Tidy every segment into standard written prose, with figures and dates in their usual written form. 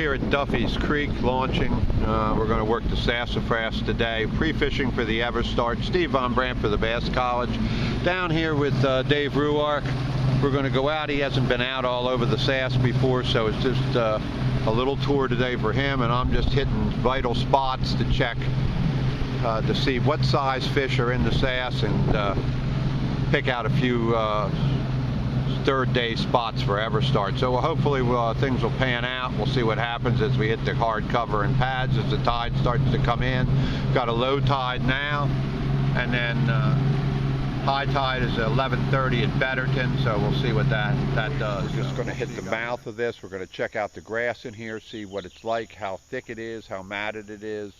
here at Duffy's Creek launching. We're going to work the Sassafras today. Pre-fishing for the Everstart. Steve Von Brandt for the Bass College. Down here with Dave Ruark. We're going to go out. He hasn't been out all over the Sass before, so it's just a little tour today for him, and I'm just hitting vital spots to check to see what size fish are in the Sass and pick out a few third day spots for Everstart. So hopefully things will pan out. We'll see what happens as we hit the hard cover and pads as the tide starts to come in. Got a low tide now, and then high tide is 11:30 at Betterton, so we'll see what that does. We're just going to hit the mouth of this. We're going to check out the grass in here, see what it's like, how thick it is, how matted it is,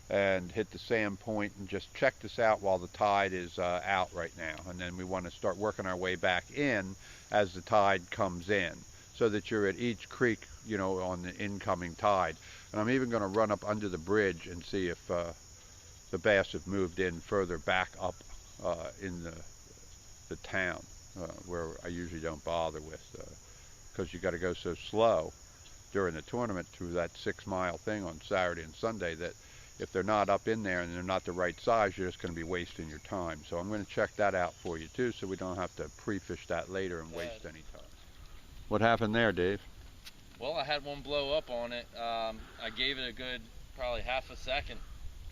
and hit the sand point and just check this out while the tide is out right now. And then we want to start working our way back in as the tide comes in, so that you're at each creek, you know, on the incoming tide. And I'm even going to run up under the bridge and see if the bass have moved in further back up in the town, where I usually don't bother with, because you got to go so slow during the tournament through that 6-mile thing on Saturday and Sunday that if they're not up in there and they're not the right size, you're just going to be wasting your time. So I'm going to check that out for you too, so we don't have to pre-fish that later and waste any time. What happened there, Dave? Well, I had one blow up on it. I gave it a good probably half a second.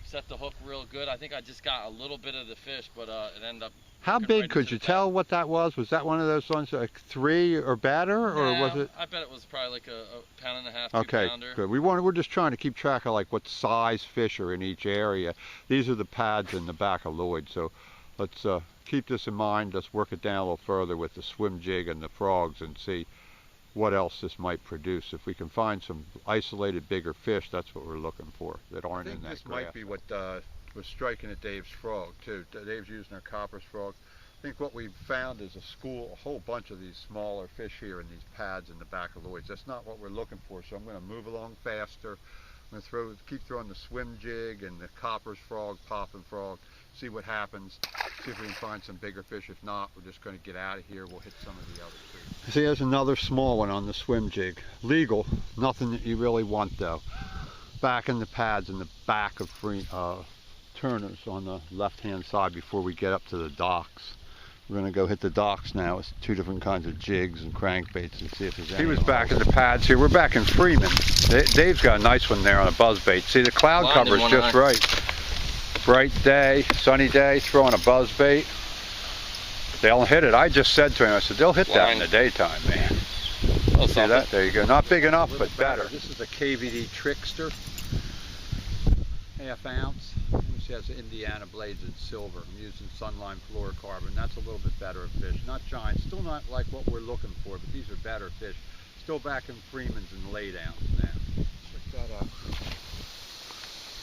Set the hook real good. I think I just got a little bit of the fish, but it ended up. How big right could you tell what that was? Was that one of those ones like 3 or better, or was it? I bet it was probably like a pound and a half. Okay, 2-pounder. good. We're just trying to keep track of like what size fish are in each area. These are the pads in the back of Lloyd, so let's keep this in mind. Let's work it down a little further with the swim jig and the frogs and see what else this might produce. If we can find some isolated bigger fish, that's what we're looking for that aren't in that grass. This might be what was striking at Dave's frog too. Dave's using our copper's frog. I think what we've found is a whole bunch of these smaller fish here in these pads in the back of Lloyd's. That's not what we're looking for, so I'm going to move along faster. I'm going to keep throwing the swim jig and the copper's frog, popping frog, see what happens, see if we can find some bigger fish. If not, we're just going to get out of here. We'll hit some of the other two. See, there's another small one on the swim jig. Legal, nothing that you really want though. Back in the pads in the back of Turner's on the left-hand side before we get up to the docks. We're going to go hit the docks now with 2 different kinds of jigs and crankbaits and see if there's any. He was back in the pads here. We're back in Freeman. Dave's got a nice one there on a buzzbait. See, the cloud cover is just right. Bright day, sunny day, throwing a buzzbait. They'll hit it. I just said to him, I said, they'll hit that in the daytime, man. See that? There you go. Not big enough, but better. This is a KVD Trickster, ½ ounce. She has Indiana blades in silver. I'm using Sunline fluorocarbon. That's a little bit better of fish. Not giant, still not like what we're looking for, but these are better fish. Still back in Freeman's and laydowns now. Check that out.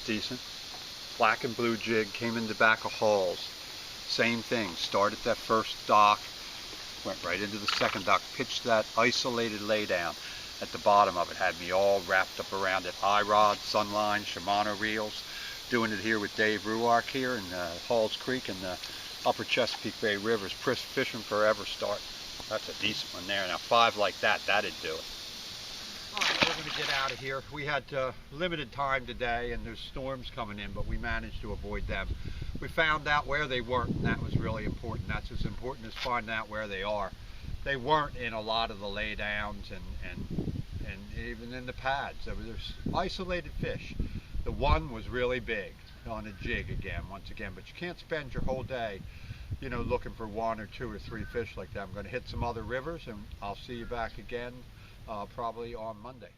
Decent. Black and blue jig, came in the back of Hall's. Same thing, started that first dock, went right into the second dock, pitched that isolated laydown at the bottom of it. Had me all wrapped up around it. I-rod, Sunline, Shimano reels. Doing it here with Dave Ruark here in Halls Creek in the upper Chesapeake Bay Rivers. Prefishing for Everstart. That's a decent one there. Now 5 like that, that'd do it. All right, we're going to get out of here. We had limited time today and there's storms coming in, but we managed to avoid them. We found out where they weren't, and that was really important. That's as important as finding out where they are. They weren't in a lot of the laydowns and even in the pads. There's isolated fish. The one was really big on a jig once again, but you can't spend your whole day, you know, looking for 1 or 2 or 3 fish like that. I'm going to hit some other rivers and I'll see you back again probably on Monday.